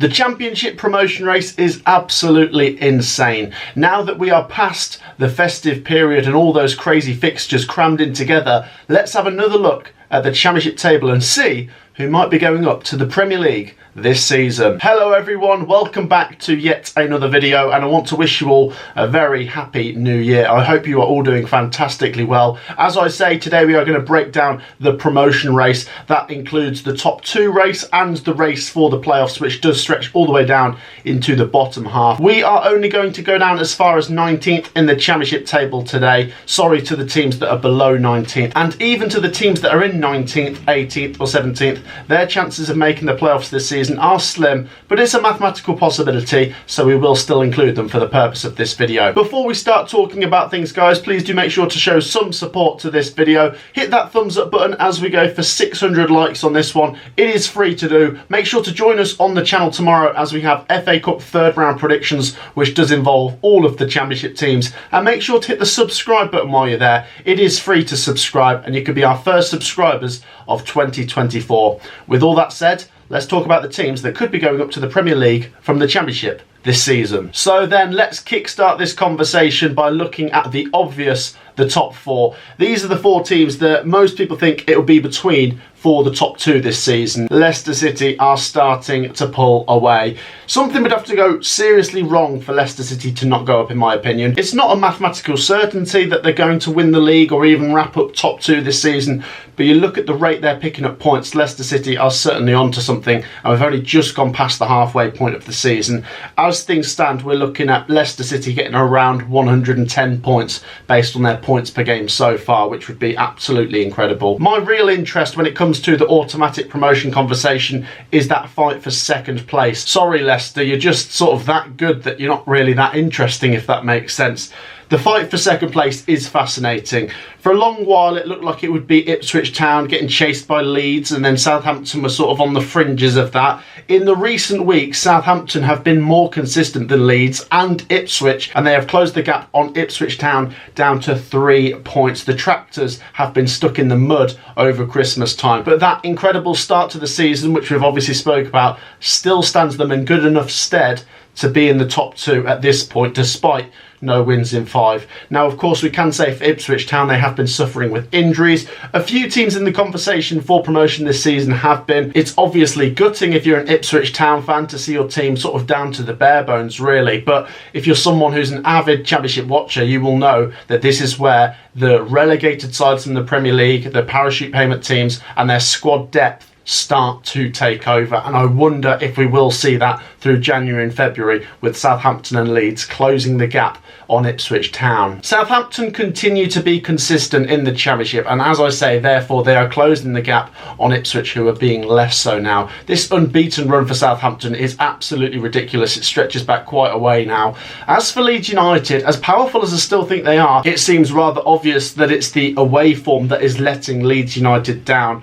The Championship promotion race is absolutely insane. Now that we are past the festive period and all those crazy fixtures crammed in together, let's have another look at the Championship table and see who might be going up to the Premier League this season. Hello everyone, welcome back to yet another video, and I want to wish you all a very happy new year. I hope you are all doing fantastically well. As I say, today we are going to break down the promotion race. That includes the top two race and the race for the playoffs, which does stretch all the way down into the bottom half. We are only going to go down as far as 19th in the Championship table today. Sorry to the teams that are below 19th, and even to the teams that are in 19th, 18th or 17th. Their chances of making the playoffs this season are slim, but it's a mathematical possibility, so we will still include them for the purpose of this video. Before we start talking about things, guys, please do make sure to show some support to this video. Hit that thumbs up button as we go for 600 likes on this one. It is free to do. Make sure to join us on the channel tomorrow as we have FA Cup third round predictions, which does involve all of the Championship teams. And make sure to hit the subscribe button while you're there. It is free to subscribe, and you could be our first subscribers of 2024. With all that said, let's talk about the teams that could be going up to the Premier League from the Championship this season. So then let's kickstart this conversation by looking at the obvious, the top four. These are the four teams that most people think it will be between for the top two this season. Leicester City are starting to pull away. Something would have to go seriously wrong for Leicester City to not go up, in my opinion. It's not a mathematical certainty that they're going to win the league or even wrap up top two this season, but you look at the rate they're picking up points, Leicester City are certainly onto something, and we've only just gone past the halfway point of the season. As things stand, we're looking at Leicester City getting around 110 points based on their points per game so far, which would be absolutely incredible. My real interest when it comes to the automatic promotion conversation is that fight for second place. Sorry Leicester, you're just sort of that good that you're not really that interesting, if that makes sense. The fight for second place is fascinating. For a long while it looked like it would be Ipswich Town getting chased by Leeds, and then Southampton were sort of on the fringes of that. In the recent weeks, Southampton have been more consistent than Leeds and Ipswich, and they have closed the gap on Ipswich Town down to 3 points. The Tractors have been stuck in the mud over Christmas time, but that incredible start to the season, which we've obviously spoke about, still stands them in good enough stead to be in the top two at this point, despite no wins in 5. Now, of course, we can say for Ipswich Town, they have been suffering with injuries. A few teams in the conversation for promotion this season have been. It's obviously gutting if you're an Ipswich Town fan to see your team sort of down to the bare bones, really. But if you're someone who's an avid Championship watcher, you will know that this is where the relegated sides from the Premier League, the parachute payment teams, and their squad depth start to take over, and I wonder if we will see that through January and February, with Southampton and Leeds closing the gap on Ipswich Town. Southampton continue to be consistent in the Championship, and as I say, therefore they are closing the gap on Ipswich, who are being less so now. This unbeaten run for Southampton is absolutely ridiculous. It stretches back quite a way now. As for Leeds United, as powerful as I still think they are, it seems rather obvious that it's the away form that is letting Leeds United down.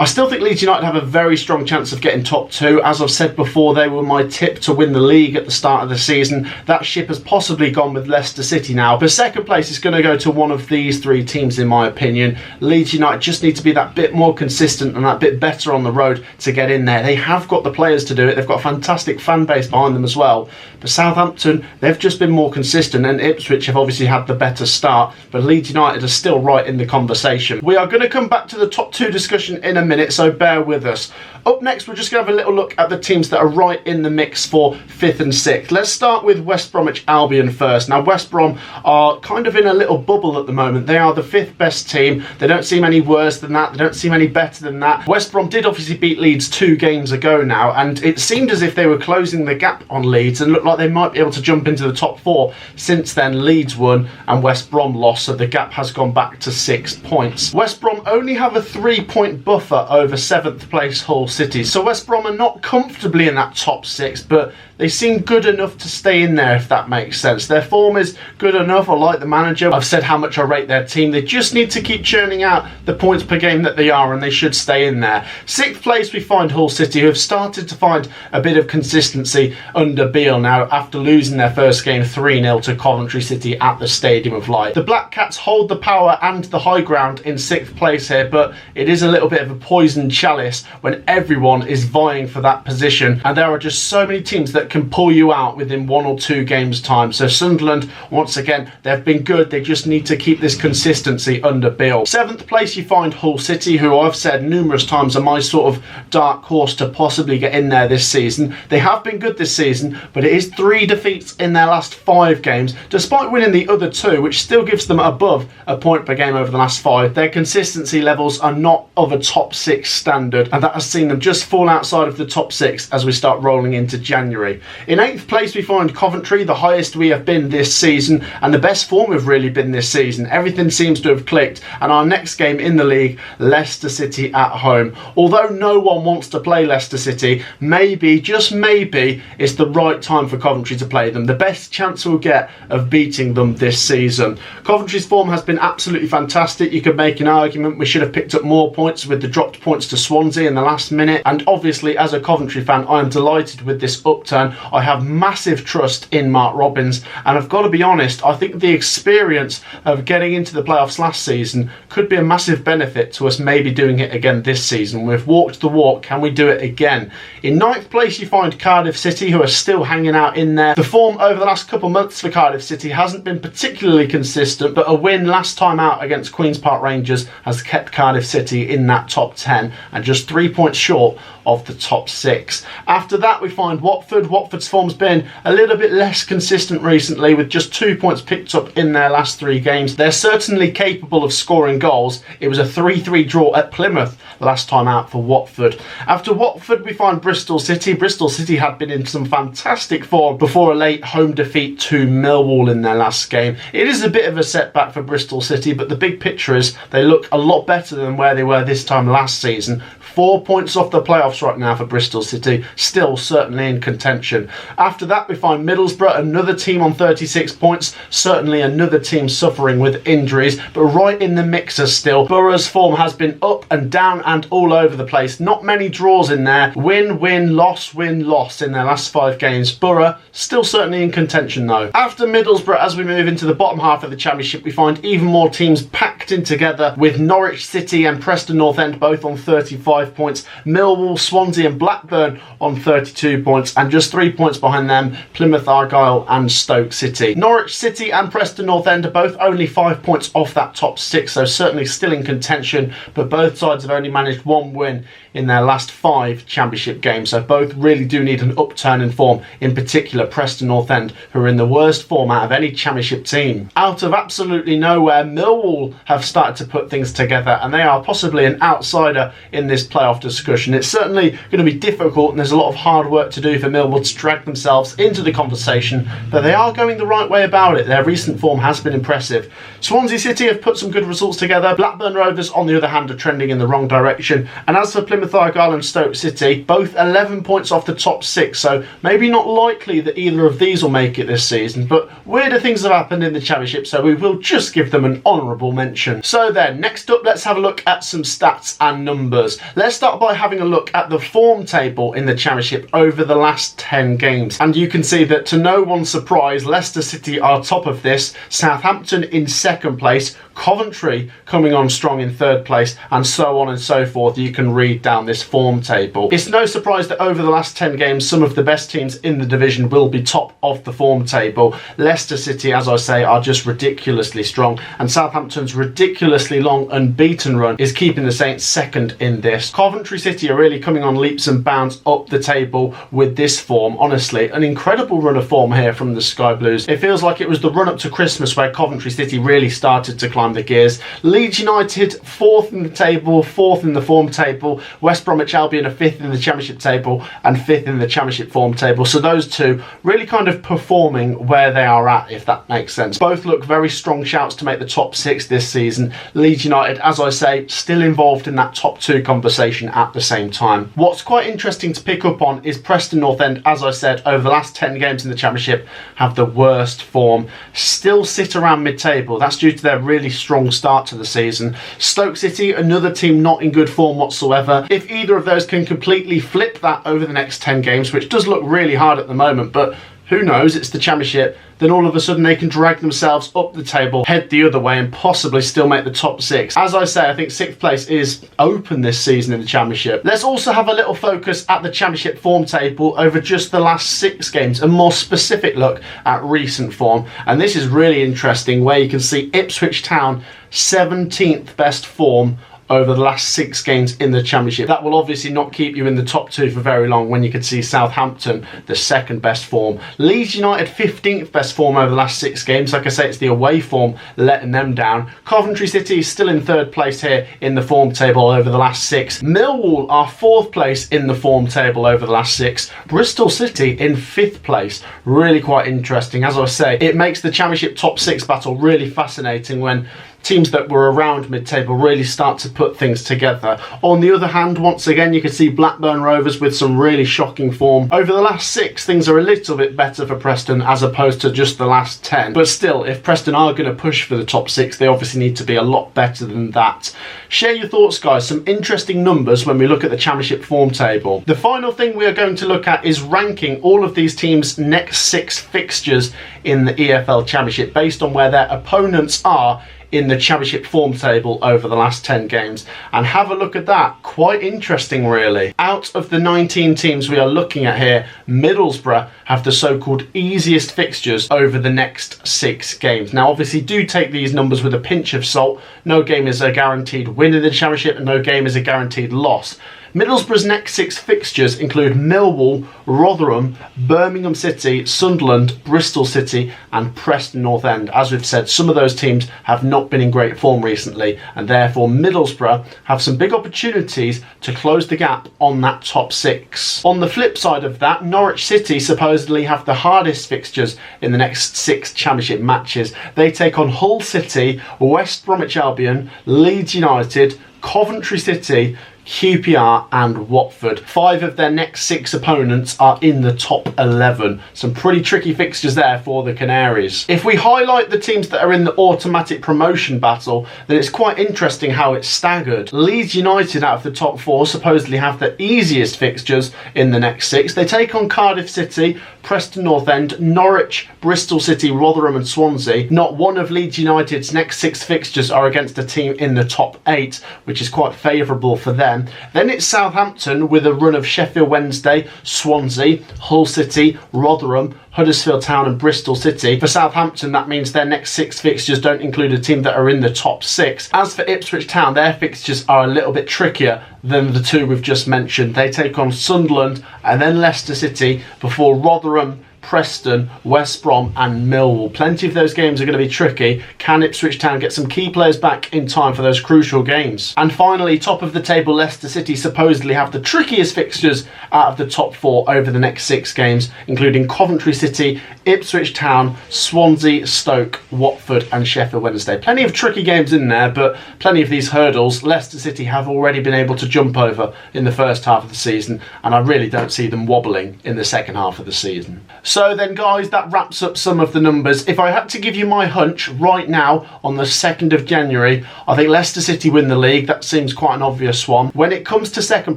I still think Leeds United have a very strong chance of getting top two. As I've said before, they were my tip to win the league at the start of the season. That ship has possibly gone with Leicester City now. But second place is going to go to one of these three teams, in my opinion. Leeds United just need to be that bit more consistent and that bit better on the road to get in there. They have got the players to do it. They've got a fantastic fan base behind them as well. But Southampton, they've just been more consistent, and Ipswich have obviously had the better start. But Leeds United are still right in the conversation. We are going to come back to the top two discussion in a minute, so bear with us. Up next, we're just going to have a little look at the teams that are right in the mix for 5th and 6th. Let's start with West Bromwich Albion first. Now, West Brom are kind of in a little bubble at the moment. They are the 5th best team. They don't seem any worse than that. They don't seem any better than that. West Brom did obviously beat Leeds 2 games ago now, and it seemed as if they were closing the gap on Leeds and looked like they might be able to jump into the top 4. Since then, Leeds won and West Brom lost, so the gap has gone back to 6 points. West Brom only have a 3-point buffer over 7th place Hull City, so West Brom are not comfortably in that top 6, but they seem good enough to stay in there, if that makes sense. Their form is good enough. I like the manager. I've said how much I rate their team. They just need to keep churning out the points per game that they are, and they should stay in there. 6th place we find Hull City, who have started to find a bit of consistency under Beale now after losing their first game 3-0 to Coventry City at the Stadium of Light. The Black Cats hold the power and the high ground in 6th place here, but it is a little bit of a poisoned chalice when everyone is vying for that position, and there are just so many teams that can pull you out within 1 or 2 games time. So Sunderland, once again, they've been good, they just need to keep this consistency under Beale. 7th place you find Hull City, who I've said numerous times are my sort of dark horse to possibly get in there this season. They have been good this season, but it is 3 defeats in their last 5 games, despite winning the other 2, which still gives them above a point per game over the last 5. Their consistency levels are not of a top 6 standard, and that has seen them just fall outside of the top 6 as we start rolling into January. In 8th place we find Coventry, the highest we have been this season, and the best form we've really been this season. Everything seems to have clicked, and our next game in the league, Leicester City at home. Although no one wants to play Leicester City, maybe, just maybe, it's the right time for Coventry to play them. The best chance we'll get of beating them this season. Coventry's form has been absolutely fantastic. You could make an argument we should have picked up more points with the dropped points to Swansea in the last minute, and obviously as a Coventry fan I am delighted with this upturn. I have massive trust in Mark Robins, and I've got to be honest, I think the experience of getting into the playoffs last season could be a massive benefit to us maybe doing it again this season. We've walked the walk, can we do it again? In 9th place you find Cardiff City, who are still hanging out in there. The form over the last couple of months for Cardiff City hasn't been particularly consistent, but a win last time out against Queen's Park Rangers has kept Cardiff City in that top 10 and just 3 points short of the top 6. After that we find Watford. Watford's form's been a little bit less consistent recently, with just 2 points picked up in their last 3 games. They're certainly capable of scoring goals. It was a 3-3 draw at Plymouth last time out for Watford. After Watford we find Bristol City. Bristol City had been in some fantastic form before a late home defeat to Millwall in their last game. It is a bit of a setback for Bristol City, but the big picture is they look a lot better than where they were this time last season. 4 points off the playoffs right now for Bristol City, still certainly in contention. After that we find Middlesbrough, another team on 36 points, certainly another team suffering with injuries, but right in the mixer still. Borough's form has been up and down and all over the place. Not many draws in there. Win, loss in their last 5 games. Borough still certainly in contention though. After Middlesbrough, as we move into the bottom half of the Championship, we find even more teams packed in together, with Norwich City and Preston North End both on 35 points, Millwall, Swansea and Blackburn on 32 points, and just 3 points behind them, Plymouth Argyle and Stoke City. Norwich City and Preston North End are both only 5 points off that top 6, so certainly still in contention, but both sides have only managed 1 win in their last 5 Championship games, so both really do need an upturn in form, in particular Preston North End, who are in the worst form out of any Championship team. Out of absolutely nowhere, Millwall have started to put things together, and they are possibly an outsider in this playoff discussion. It's certainly going to be difficult, and there's a lot of hard work to do for Millwall to drag themselves into the conversation, but they are going the right way about it. Their recent form has been impressive. Swansea City have put some good results together. Blackburn Rovers, on the other hand, are trending in the wrong direction, and as for Plymouth Argyle and Stoke City, both 11 points off the top 6, so maybe not likely that either of these will make it this season, but weirder things have happened in the Championship, so we will just give them an honourable mention. So then, next up, let's have a look at some stats and numbers. Let's start by having a look at the form table in the Championship over the last 10 games, and you can see that to no one's surprise, Leicester City are top of this, Southampton in 2nd place, Coventry coming on strong in 3rd place, and so on and so forth. You can read down this form table. It's no surprise that over the last 10 games some of the best teams in the division will be top of the form table. Leicester City, as I say, are just ridiculously strong, and Southampton's ridiculously long unbeaten run is keeping the Saints 2nd in this. Coventry City are really coming on leaps and bounds up the table with this form. Honestly, an incredible run of form here from the Sky Blues. It feels like it was the run up to Christmas where Coventry City really started to climb the gears. Leeds United 4th in the table, 4th in the form table. West Bromwich Albion are 5th in the Championship table and 5th in the Championship form table. So those two really kind of performing where they are at, if that makes sense. Both look very strong shouts to make the top 6 this season. Leeds United, as I say, still involved in that top 2 conversation at the same time. What's quite interesting to pick up on is Preston North End, as I said, over the last 10 games in the Championship, have the worst form. Still sit around mid-table. That's due to their really strong start to the season. Stoke City, another team not in good form whatsoever. If either of those can completely flip that over the next 10 games, which does look really hard at the moment, but who knows, it's the Championship, then all of a sudden they can drag themselves up the table, head the other way and possibly still make the top 6. As I say, I think 6th place is open this season in the Championship. Let's also have a little focus at the Championship form table over just the last 6 games, a more specific look at recent form. And this is really interesting, where you can see Ipswich Town 17th best form over the last 6 games in the Championship. That will obviously not keep you in the top 2 for very long, when you can see Southampton the 2nd best form. Leeds United 15th best form over the last 6 games. Like I say, it's the away form letting them down. Coventry City is still in 3rd place here in the form table over the last 6. Millwall are 4th place in the form table over the last 6. Bristol City in 5th place. Really quite interesting. As I say, it makes the Championship top 6 battle really fascinating when teams that were around mid-table really start to put things together. On the other hand, once again, you can see Blackburn Rovers with some really shocking form. Over the last 6, things are a little bit better for Preston as opposed to just the last 10. But still, if Preston are going to push for the top 6, they obviously need to be a lot better than that. Share your thoughts, guys. Some interesting numbers when we look at the Championship form table. The final thing we are going to look at is ranking all of these teams' next 6 fixtures in the EFL Championship based on where their opponents are in the Championship form table over the last 10 games, and have a look at that. Quite interesting, really. Out of the 19 teams we are looking at here, Middlesbrough have the so-called easiest fixtures over the next 6 games. Now obviously do take these numbers with a pinch of salt. No game is a guaranteed win in the Championship and no game is a guaranteed loss. Middlesbrough's next 6 fixtures include Millwall, Rotherham, Birmingham City, Sunderland, Bristol City and Preston North End. As we've said, some of those teams have not been in great form recently, and therefore Middlesbrough have some big opportunities to close the gap on that top 6. On the flip side of that, Norwich City supposedly have the hardest fixtures in the next 6 Championship matches. They take on Hull City, West Bromwich Albion, Leeds United, Coventry City, QPR and Watford. 5 of their next 6 opponents are in the top 11. Some pretty tricky fixtures there for the Canaries. If we highlight the teams that are in the automatic promotion battle, then it's quite interesting how it's staggered. Leeds United out of the top 4 supposedly have the easiest fixtures in the next 6. They take on Cardiff City, Preston North End, Norwich, Bristol City, Rotherham and Swansea. Not one of Leeds United's next 6 fixtures are against a team in the top 8, which is quite favourable for them. Then it's Southampton with a run of Sheffield Wednesday, Swansea, Hull City, Rotherham, Huddersfield Town and Bristol City. For Southampton, that means their next 6 fixtures don't include a team that are in the top 6. As for Ipswich Town, their fixtures are a little bit trickier than the 2 we've just mentioned. They take on Sunderland and then Leicester City before Rotherham, Preston, West Brom and Millwall. Plenty of those games are going to be tricky. Can Ipswich Town get some key players back in time for those crucial games? And finally, top of the table, Leicester City supposedly have the trickiest fixtures out of the top 4 over the next 6 games, including Coventry City, Ipswich Town, Swansea, Stoke, Watford and Sheffield Wednesday. Plenty of tricky games in there, but plenty of these hurdles Leicester City have already been able to jump over in the first half of the season, and I really don't see them wobbling in the second half of the season. So then guys, that wraps up some of the numbers. If I had to give you my hunch right now on the 2nd of January, I think Leicester City win the league. That seems quite an obvious one. When it comes to second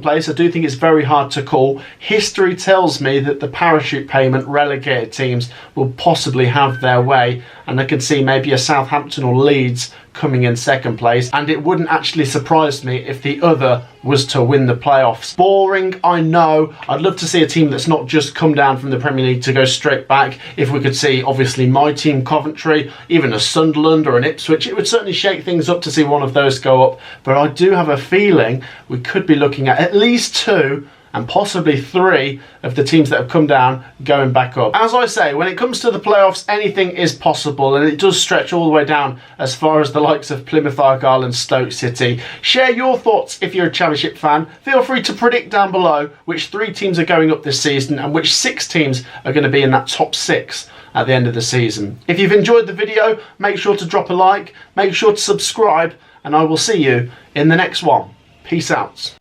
place, I do think it's very hard to call. History tells me that the parachute payment relegated teams will possibly have their way, and I could see maybe a Southampton or Leeds coming in second place, and it wouldn't actually surprise me if the other was to win the playoffs. Boring, I know. I'd love to see a team that's not just come down from the Premier League to go straight back. If we could see, obviously, my team Coventry, even a Sunderland or an Ipswich, it would certainly shake things up to see one of those go up. But I do have a feeling we could be looking at least 2 and possibly 3 of the teams that have come down going back up. As I say, when it comes to the playoffs, anything is possible, and it does stretch all the way down as far as the likes of Plymouth Argyle and Stoke City. Share your thoughts if you're a Championship fan. Feel free to predict down below which 3 teams are going up this season and which 6 teams are going to be in that top 6 at the end of the season. If you've enjoyed the video, make sure to drop a like, make sure to subscribe, and I will see you in the next one. Peace out.